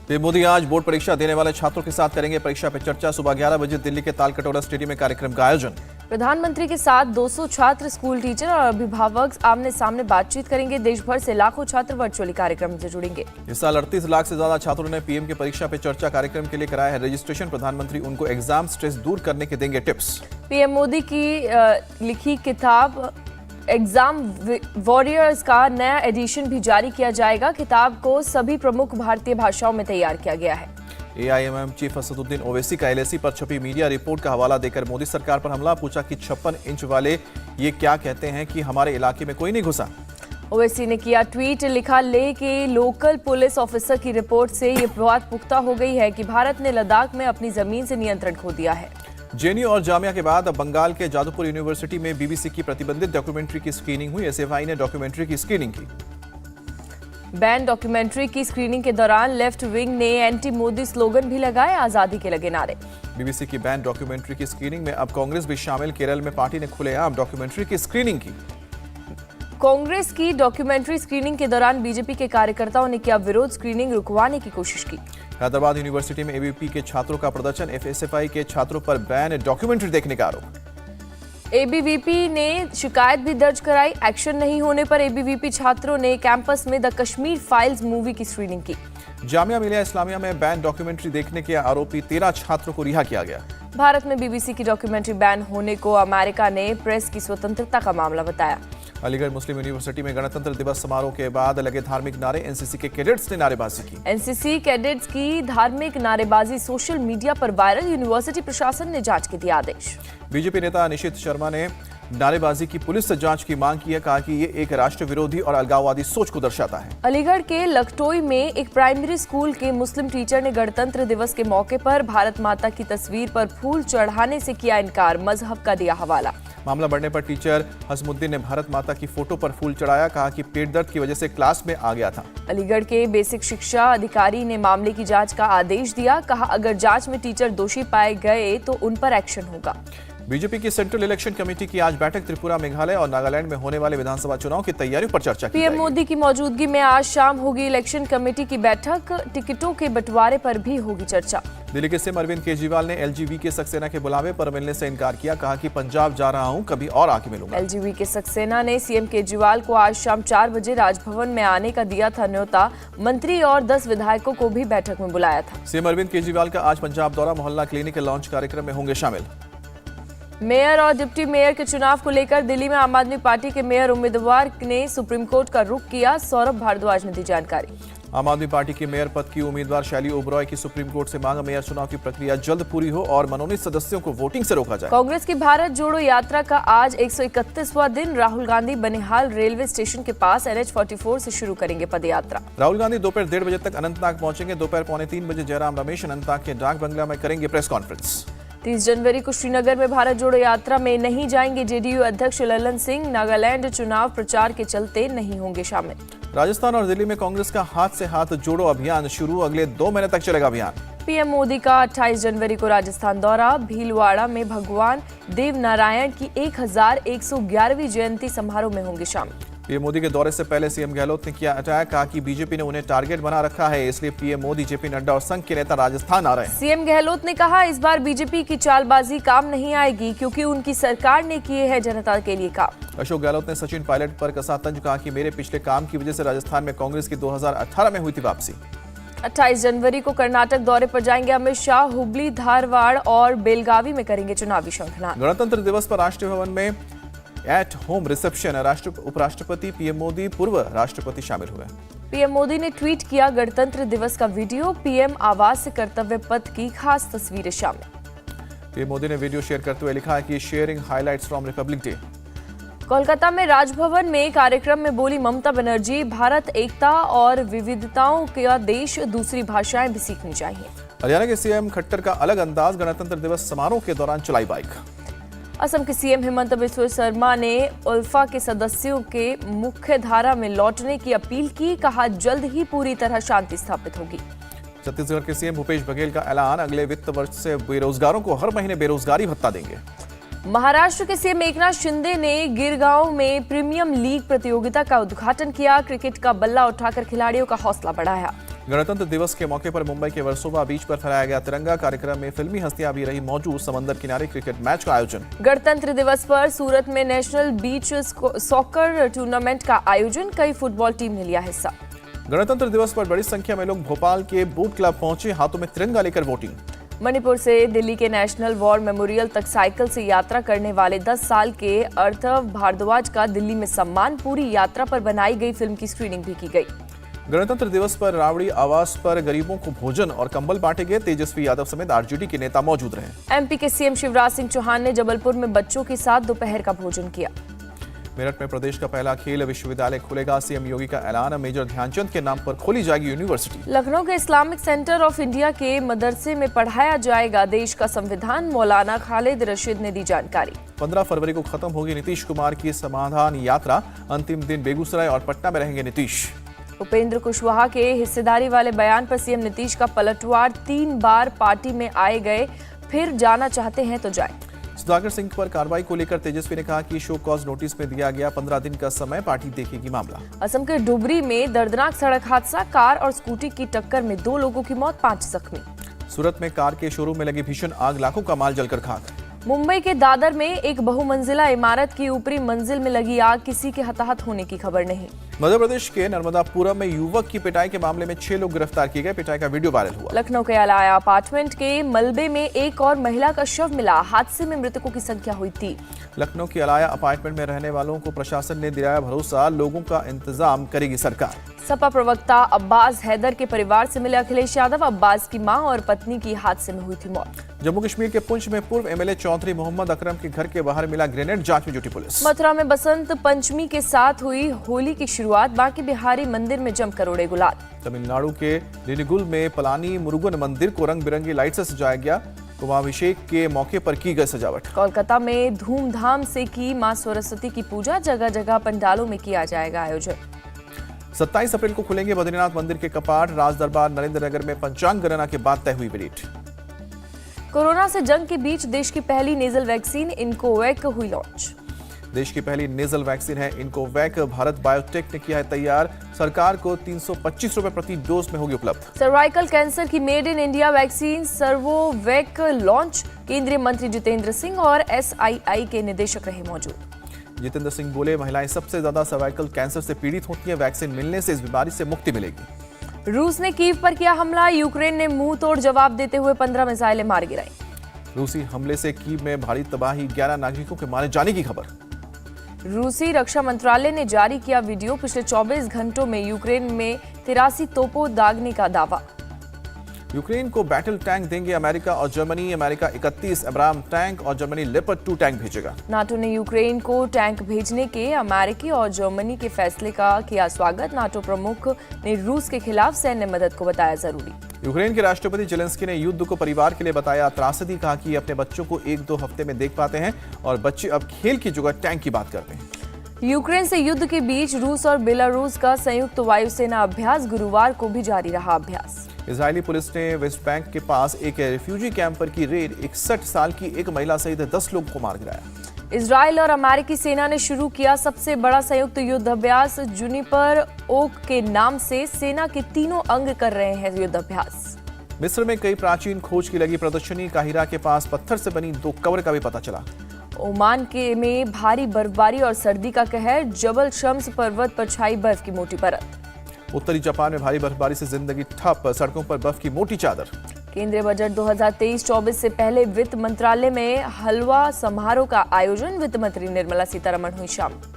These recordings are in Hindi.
पीएम मोदी आज बोर्ड परीक्षा देने वाले छात्रों के साथ करेंगे परीक्षा पे चर्चा। सुबह 11 बजे दिल्ली के तालकटोरा स्टेडियम में कार्यक्रम का आयोजन। प्रधानमंत्री के साथ 200 छात्र, स्कूल टीचर और अभिभावक आमने सामने बातचीत करेंगे। देश भर से लाखों छात्र वर्चुअली कार्यक्रम से जुड़ेंगे। इस साल 38 लाख से ज्यादा छात्रों ने पीएम की परीक्षा पे चर्चा कार्यक्रम के लिए कराया है रजिस्ट्रेशन। प्रधानमंत्री उनको एग्जाम स्ट्रेस दूर करने के देंगे टिप्स। पीएम मोदी की लिखी किताब एग्जाम वॉरियर्स का नया एडिशन भी जारी किया जाएगा। किताब को सभी प्रमुख भारतीय भाषाओं में तैयार किया गया है। एआईएमएम चीफ असदुद्दीन ओवैसी का एलएसी पर छपी मीडिया रिपोर्ट का हवाला देकर मोदी सरकार पर हमला। पूछा कि 56 इंच वाले ये क्या कहते हैं कि हमारे इलाके में कोई नहीं घुसा। ओवैसी ने किया ट्वीट, लिखा लेह के लोकल पुलिस ऑफिसर की रिपोर्ट से ये बात पुख्ता हो गई है कि भारत ने लद्दाख में अपनी जमीन से नियंत्रण खो दिया है। जेएनयू और जामिया के बाद अब बंगाल के जादवपुर यूनिवर्सिटी में बीबीसी की प्रतिबंधित डॉक्यूमेंट्री की स्क्रीनिंग हुई। एसएफआई ने डॉक्यूमेंट्री की स्क्रीनिंग की। बैन डॉक्यूमेंट्री की स्क्रीनिंग के दौरान लेफ्ट विंग ने एंटी मोदी स्लोगन भी लगाए, आजादी के लगे नारे। बीबीसी की बैन डॉक्यूमेंट्री की स्क्रीनिंग में अब कांग्रेस भी शामिल। केरल में पार्टी ने खुलेआम डॉक्यूमेंट्री की स्क्रीनिंग की। कांग्रेस की डॉक्यूमेंट्री स्क्रीनिंग के दौरान बीजेपी के कार्यकर्ताओं ने किया विरोध, स्क्रीनिंग रुकवाने की कोशिश की। हैदराबाद यूनिवर्सिटी में एबीवीपी के छात्रों का प्रदर्शन। एसएफआई के छात्रों पर बैन डॉक्यूमेंट्री देखने का आरोप। एबीवीपी ने शिकायत भी दर्ज कराई। एक्शन नहीं होने पर एबीवीपी छात्रों ने कैंपस में द कश्मीर फाइल्स मूवी की स्क्रीनिंग की। जामिया मिलिया इस्लामिया में बैन डॉक्यूमेंट्री देखने के आरोपी 13 छात्रों को रिहा किया गया। भारत में बीबीसी की डॉक्यूमेंट्री बैन होने को अमेरिका ने प्रेस की स्वतंत्रता का मामला बताया। अलीगढ़ मुस्लिम यूनिवर्सिटी में गणतंत्र दिवस समारोह के बाद लगे धार्मिक नारे। एनसीसी के कैडेट्स ने नारेबाजी की। एनसीसी कैडेट्स की धार्मिक नारेबाजी सोशल मीडिया पर वायरल। यूनिवर्सिटी प्रशासन ने जांच के दिए आदेश। बीजेपी नेता निशित शर्मा ने नारेबाजी की पुलिस से जांच की मांग की है। कहा कि ये एक राष्ट्र विरोधी और अलगाववादी सोच को दर्शाता है। अलीगढ़ के लखटोई में एक प्राइमरी स्कूल के मुस्लिम टीचर ने गणतंत्र दिवस के मौके पर भारत माता की तस्वीर पर फूल चढ़ाने से किया इनकार, मजहब का दिया हवाला। मामला बढ़ने पर टीचर हसमुद्दीन ने भारत माता की फोटो पर फूल चढ़ाया। कहा कि पेट दर्द की वजह से क्लास में आ गया था। अलीगढ़ के बेसिक शिक्षा अधिकारी ने मामले की जांच का आदेश दिया। कहा अगर जांच में टीचर दोषी पाए गए तो उन पर एक्शन होगा। बीजेपी की सेंट्रल इलेक्शन कमेटी की आज बैठक। त्रिपुरा, मेघालय और नागालैंड में होने वाले विधानसभा चुनाव की तैयारियों पर चर्चा की। पीएम मोदी की मौजूदगी में आज शाम होगी इलेक्शन कमेटी की बैठक। टिकटों के बंटवारे पर भी होगी चर्चा। दिल्ली के सीएम अरविंद केजरीवाल ने एलजीबी सक्सेना के बुलावे पर मिलने से इनकार किया। कहा कि पंजाब जा रहा हूं, कभी और आके मिलूंगा। एलजीबी सक्सेना ने सीएम केजरीवाल को आज शाम 4 बजे राजभवन में आने का दिया था न्योता। मंत्री और 10 विधायकों को भी बैठक में बुलाया था। सीएम अरविंद केजरीवाल का आज पंजाब दौरा। मोहल्ला क्लिनिक लॉन्च कार्यक्रम में होंगे शामिल। मेयर और डिप्टी मेयर के चुनाव को लेकर दिल्ली में आम आदमी पार्टी के मेयर उम्मीदवार ने सुप्रीम कोर्ट का रुख किया। सौरभ भारद्वाज ने दी जानकारी। आम आदमी पार्टी के मेयर पद की उम्मीदवार शैली ओबरॉय की सुप्रीम कोर्ट से मांग। मेयर चुनाव की प्रक्रिया जल्द पूरी हो और मनोनीत सदस्यों को वोटिंग से रोका जाए। कांग्रेस की भारत जोड़ो यात्रा का आज 131वां दिन। राहुल गांधी बनिहाल रेलवे स्टेशन के पास NH44 से शुरू करेंगे पदयात्रा। राहुल गांधी दोपहर 1:30 बजे तक अनंतनाग पहुंचेंगे। दोपहर 2:45 बजे जयराम रमेश अनंतनाग के डाक बंगला में करेंगे प्रेस कॉन्फ्रेंस। 30 जनवरी को श्रीनगर में भारत जोड़ो यात्रा में नहीं जाएंगे जेडीयू अध्यक्ष ललन सिंह। नागालैंड चुनाव प्रचार के चलते नहीं होंगे शामिल। राजस्थान और दिल्ली में कांग्रेस का हाथ से हाथ जोड़ो अभियान शुरू। अगले 2 महीने तक चलेगा अभियान। पीएम मोदी का 28 जनवरी को राजस्थान दौरा। भीलवाड़ा में भगवान देव नारायण की 1111वीं जयंती समारोह में होंगे शामिल। पीएम मोदी के दौरे से पहले सीएम गहलोत ने किया अटैक। कहा कि बीजेपी ने उन्हें टारगेट बना रखा है, इसलिए पीएम मोदी, जेपी नड्डा और संघ के नेता राजस्थान आ रहे हैं। सीएम गहलोत ने कहा इस बार बीजेपी की चालबाजी काम नहीं आएगी क्योंकि उनकी सरकार ने किए हैं जनता के लिए काम। अशोक गहलोत ने सचिन पायलट पर कसा तंज। कहा कि मेरे पिछले काम की वजह से राजस्थान में कांग्रेस की 2018 में हुई थी वापसी। 28 जनवरी को कर्नाटक दौरे पर जाएंगे अमित शाह। हुबली, धारवाड़ और बेलगावी में करेंगे चुनावी शंखनाद। गणतंत्र दिवस पर राष्ट्रीय भवन में एट होम रिसेप्शन। उपराष्ट्रपति, पीएम मोदी, पूर्व राष्ट्रपति शामिल हुए। पीएम मोदी ने ट्वीट किया गणतंत्र दिवस का वीडियो। पीएम आवास से कर्तव्य पथ की खास तस्वीरें शामिल। पीएम मोदी ने वीडियो शेयर करते हुए लिखा है कि sharing highlights from Republic day. Kolkata में राजभवन में कार्यक्रम में बोली ममता बनर्जी, भारत एकता और विविधताओं का देश, दूसरी भाषाएं भी सीखनी चाहिए। हरियाणा के सीएम खट्टर का अलग अंदाज। गणतंत्र दिवस समारोह के दौरान चलाई बाइक। असम के सीएम हिमंत बिस्वा शर्मा ने उल्फा के सदस्यों के मुख्य धारा में लौटने की अपील की। कहा जल्द ही पूरी तरह शांति स्थापित होगी। छत्तीसगढ़ के सीएम भूपेश बघेल का ऐलान। अगले वित्त वर्ष से बेरोजगारों को हर महीने बेरोजगारी भत्ता देंगे। महाराष्ट्र के सीएम एकनाथ शिंदे ने गिरगांव में प्रीमियम लीग प्रतियोगिता का उद्घाटन किया। क्रिकेट का बल्ला उठाकर खिलाड़ियों का हौसला बढ़ाया। गणतंत्र दिवस के मौके पर मुंबई के वर्सोवा बीच पर फहराया गया तिरंगा। कार्यक्रम में फिल्मी हस्तियां भी रही मौजूद। समंदर किनारे क्रिकेट मैच का आयोजन। गणतंत्र दिवस पर सूरत में नेशनल बीच सॉकर टूर्नामेंट का आयोजन। कई फुटबॉल टीम ने लिया हिस्सा। गणतंत्र दिवस पर बड़ी संख्या में लोग भोपाल के बूट क्लब पहुंचे, हाथों में तिरंगा लेकर वोटिंग। मणिपुर से दिल्ली के नेशनल वॉर मेमोरियल तक साइकिल से यात्रा करने वाले 10 साल के अर्थव भारद्वाज का दिल्ली में सम्मान। पूरी यात्रा पर बनाई गई फिल्म की स्क्रीनिंग भी की गई। गणतंत्र दिवस पर रावड़ी आवास पर गरीबों को भोजन और कंबल बांटे गए। तेजस्वी यादव समेत आरजेडी के नेता मौजूद रहे। एमपी के सीएम शिवराज सिंह चौहान ने जबलपुर में बच्चों के साथ दोपहर का भोजन किया। मेरठ में प्रदेश का पहला खेल विश्वविद्यालय खुलेगा। सीएम योगी का ऐलान। मेजर ध्यानचंद के नाम पर खोली जाएगी यूनिवर्सिटी। लखनऊ के इस्लामिक सेंटर ऑफ इंडिया के मदरसे में पढ़ाया जाएगा देश का संविधान। मौलाना खालिद रशीद ने दी जानकारी। 15 फरवरी को खत्म होगी नीतीश कुमार की समाधान यात्रा। अंतिम दिन बेगूसराय और पटना में रहेंगे नीतीश। उपेंद्र कुशवाहा के हिस्सेदारी वाले बयान पर सीएम नीतीश का पलटवार। 3 बार पार्टी में आए गए, फिर जाना चाहते हैं तो जाए। सुधाकर सिंह पर कार्रवाई को लेकर तेजस्वी ने कहा कि शो कॉज नोटिस में दिया गया 15 दिन का समय, पार्टी देखेगी मामला। असम के डुबरी में दर्दनाक सड़क हादसा। कार और स्कूटी की टक्कर में 2 लोगों की मौत, 5 जख्मी। सूरत में कार के शोरूम में लगी भीषण आग, लाखों का माल जलकर खाक। मुंबई के दादर में एक बहुमंजिला इमारत की ऊपरी मंजिल में लगी आग, किसी के हताहत होने की खबर नहीं। मध्य प्रदेश के नर्मदापुरम में युवक की पिटाई के मामले में 6 लोग गिरफ्तार किए गए। पिटाई का वीडियो वायरल हुआ। लखनऊ के अलाया अपार्टमेंट के मलबे में एक और महिला का शव मिला। हादसे में मृतकों की संख्या हुई 3। लखनऊ के अलाया अपार्टमेंट में रहने वालों को प्रशासन ने दिलाया भरोसा, लोगों का इंतजाम करेगी सरकार। सपा प्रवक्ता अब्बास हैदर के परिवार से मिले अखिलेश यादव। अब्बास की मां और पत्नी की हादसे में हुई थी मौत। जम्मू कश्मीर के पुंछ में पूर्व एमएलए चौधरी मोहम्मद अकरम के घर के बाहर मिला ग्रेनेड, जांच में जुटी पुलिस। मथुरा में बसंत पंचमी के साथ हुई होली की शुरुआत। बांके बिहारी मंदिर में जमकर उड़े गुलाल। तमिलनाडु के लिनिगुल में पलानी मुरुगन मंदिर को रंग बिरंगी लाइट से सजाया गया। कुंभाभिषेक के मौके पर की गई सजावट। कोलकाता में धूमधाम से की मां सरस्वती की पूजा। जगह जगह पंडालों में किया जाएगा आयोजन। 27 अप्रैल को खुलेंगे बद्रीनाथ मंदिर के कपाट। राज दरबार नरेंद्र नगर में पंचांग गणना के बाद तय हुई डेट। कोरोना से जंग के बीच देश की पहली नेजल वैक्सीन इनकोवैक हुई लॉन्च। देश की पहली नेजल वैक्सीन है इनकोवैक। भारत बायोटेक ने किया है तैयार। सरकार को 325 रुपए प्रति डोज में होगी उपलब्ध। सर्वाइकल कैंसर की made in India vaccine Cervavac launch. केंद्रीय मंत्री जितेंद्र सिंह और एसआईआई के निदेशक रहे मौजूद। जितेंद्र सिंह बोले, महिलाएं सबसे ज्यादा सर्वाइकल कैंसर से पीड़ित होती हैं। वैक्सीन मिलने से इस बीमारी से मुक्ति मिलेगी। रूस ने कीव पर किया हमला। यूक्रेन ने मुंह तोड़ जवाब देते हुए 15 मिसाइलें मार गिराई। रूसी हमले से कीव में भारी तबाही, 11 नागरिकों के मारे जाने की खबर। रूसी रक्षा मंत्रालय ने जारी किया वीडियो। पिछले 24 घंटों में यूक्रेन में 83 तोपों दागने का दावा। यूक्रेन को बैटल टैंक देंगे अमेरिका और जर्मनी। अमेरिका 31 एब्राम टैंक और जर्मनी लेपर्ड 2 टैंक भेजेगा। नाटो ने यूक्रेन को टैंक भेजने के अमेरिकी और जर्मनी के फैसले का किया स्वागत। नाटो प्रमुख ने रूस के खिलाफ सैन्य मदद को बताया जरूरी। यूक्रेन के राष्ट्रपति जेलेंस्की ने युद्ध को परिवार के लिए बताया त्रासदी। कहा कि अपने बच्चों को 1-2 हफ्ते में देख पाते हैं और बच्चे अब खेल की जगह टैंक की बात करते हैं। यूक्रेन से युद्ध के बीच रूस और बेलारूस का संयुक्त वायुसेना अभ्यास। गुरुवार को भी जारी रहा अभ्यास। इजरायली पुलिस ने वेस्ट बैंक के पास एक रिफ्यूजी कैंप पर की रेड। 61 साल की एक महिला सहित 10 लोगों को मार गिराया। इजराइल और अमेरिकी सेना ने शुरू किया सबसे बड़ा संयुक्त युद्ध अभ्यास। जुनिपर ओक के नाम से सेना के तीनों अंग कर रहे हैं युद्ध अभ्यास। मिस्र में कई प्राचीन खोज की लगी प्रदर्शनी। काहिरा के पास पत्थर से बनी 2 कब्र का भी पता चला। ओमान के में भारी बर्फबारी और सर्दी का कहर। जबल शम्स पर्वत पर छाई बर्फ की मोटी परत। उत्तरी जापान में भारी बर्फबारी से जिंदगी ठप। सड़कों पर बर्फ की मोटी चादर। केंद्रीय बजट 2023-24 से पहले वित्त मंत्रालय में हलवा समारोह का आयोजन। वित्त मंत्री निर्मला सीतारमण हुई शामिल।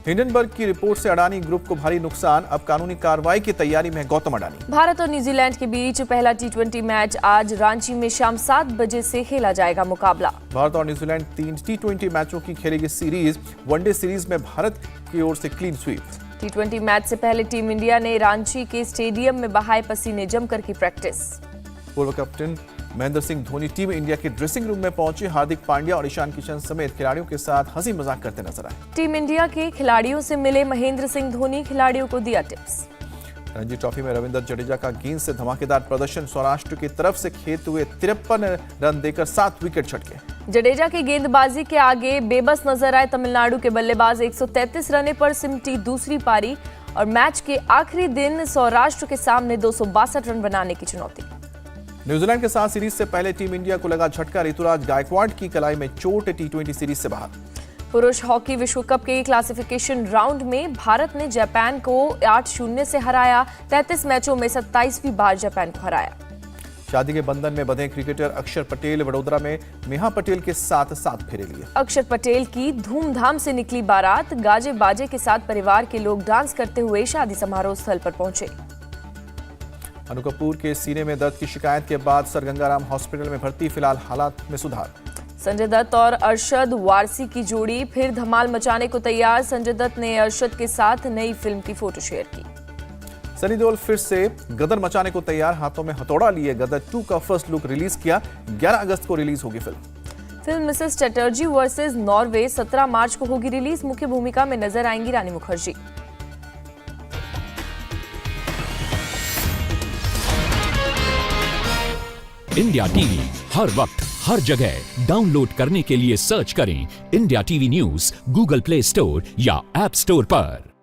हिंडनबर्ग की रिपोर्ट से अडानी ग्रुप को भारी नुकसान। अब कानूनी कार्रवाई की तैयारी में गौतम अडानी। भारत और न्यूजीलैंड के बीच पहला T20 मैच आज रांची में शाम 7 बजे से खेला जाएगा मुकाबला। भारत और न्यूजीलैंड 3 T20 मैचों की खेलेगी सीरीज। वनडे सीरीज में भारत की ओर से क्लीन स्वीप। T20 मैच से पहले टीम इंडिया ने रांची के स्टेडियम में बहाए पसीने, जमकर की प्रैक्टिस। पूर्व captain Mahendra Singh Dhoni team India के ड्रेसिंग रूम में पहुंचे। हार्दिक पांड्या और ईशान किशन समेत खिलाड़ियों के साथ हंसी मजाक करते नजर आए। टीम इंडिया के खिलाड़ियों से मिले महेंद्र सिंह धोनी। खिलाड़ियों को दिया टिप्स। रणजी ट्रॉफी में रविंद्र जडेजा का गेंद से धमाकेदार प्रदर्शन। सौराष्ट्र की तरफ से खेलते हुए 53 रन देकर 7 विकेट झटके। जडेजा की गेंदबाजी के आगे बेबस नजर आए तमिलनाडु के बल्लेबाज। 133 रनों पर सिमटी दूसरी पारी। और मैच के आखिरी दिन सौराष्ट्र के सामने 262 रन बनाने की चुनौती। न्यूजीलैंड के साथ सीरीज से पहले टीम इंडिया को लगा झटका, ऋतुराज गायकवाड़ की कलाई में चोट, टी20 सीरीज से बाहर। पुरुष हॉकी विश्व कप के क्लासिफिकेशन राउंड में भारत ने जापान को 8-0 से हराया। 33 मैचों में 27वीं बार जापान को हराया। शादी के बंधन में बंधे क्रिकेटर अक्षर पटेल वडोदरा में नेहा पटेल के साथ 7 फेरे लिए। अक्षर पटेल की धूमधाम से निकली बारात, गाजे बाजे के साथ परिवार के लोग डांस करते हुए शादी समारोह स्थल पर पहुंचे। अनु कपूर के सीने में दर्द की शिकायत के बाद सर गंगाराम हॉस्पिटल में भर्ती, फिलहाल हालात में सुधार। संजय दत्त और अरशद वारसी की जोड़ी फिर धमाल मचाने को तैयार। संजय दत्त ने अरशद के साथ नई फिल्म की फोटो शेयर की। सनी देओल फिर से गदर मचाने को तैयार, हाथों में हथौड़ा लिए गदर 2 का फर्स्ट लुक रिलीज किया। 11 अगस्त को रिलीज होगी film Mrs Chatterjee versus Norway 17 मार्च को होगी रिलीज। मुख्य भूमिका में नजर आएंगी रानी मुखर्जी। इंडिया टीवी हर वक्त हर जगह डाउनलोड करने के लिए सर्च करें India TV news Google play store या ऐप स्टोर पर।